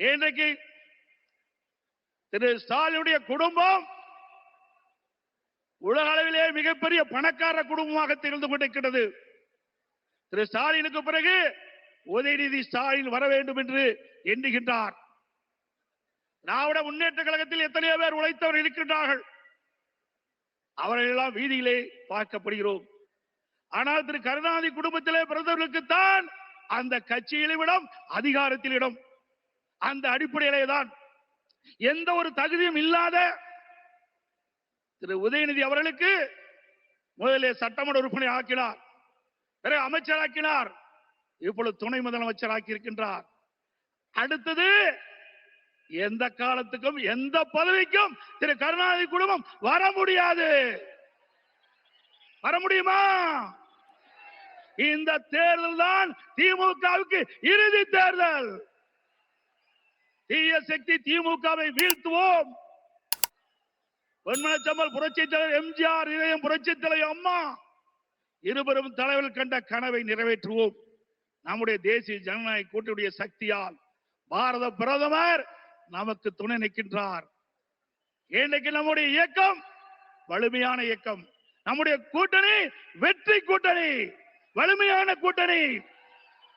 இன்றைக்கு திரு ஸ்டாலினுடைய குடும்பம் உலக அளவிலே மிகப்பெரிய பணக்கார குடும்பமாக திகழ்ந்து கொண்டிருக்கிறது. திரு ஸ்டாலினுக்கு பிறகு உதயநிதி ஸ்டாலின் வர வேண்டும் என்று எண்ணுகின்றார். திராவிட முன்னேற்ற கழகத்தில் எத்தனையோ பேர் உழைத்தவர் இருக்கின்றார்கள். அவர்கள் எல்லாம் வீதியிலே பார்க்கப்படுகிறோம். ஆனால் திரு கருணாநிதி குடும்பத்திலே பிறந்தவர்களுக்குத்தான் அந்த கட்சியிலும் இடம், அதிகாரத்தில் இடம். அந்த அடிப்படையிலே தான் எந்த ஒரு தகுதியும் இல்லாத திரு உதயநிதி அவர்களுக்கு முதலில் சட்டமன்ற உறுப்பினர் ஆக்கினார், பிறகு அமைச்சராக்கினார், இப்பொழுது துணை முதலமைச்சர் ஆக்கி இருக்கின்றார். அடுத்தது எந்த காலத்துக்கும் எந்த பதவிக்கும் திரு கருணாநிதி குடும்பம் வர முடியாது. வர முடியுமா? இந்த தேர்தல் தான் திமுகவுக்கு இறுதி தேர்தல். தீய சக்தி திமுகவை வீழ்த்துவோம். பொன்மனச்சம்பல் புரட்சி தலைவர் எம்ஜிஆர், இதயம் புரட்சி தலைவர் அம்மா இருவரும் தலைவர்கள் கண்ட கனவை நிறைவேற்றுவோம். நம்முடைய தேசிய ஜனநாயக கூட்டணியுடைய சக்தியால் பாரத பிரதமர் நமக்கு துணை நிற்கின்றார். இன்றைக்கு நம்முடைய இயக்கம் வலிமையான இயக்கம். நம்முடைய கூட்டணி வெற்றி கூட்டணி, வலிமையான கூட்டணி.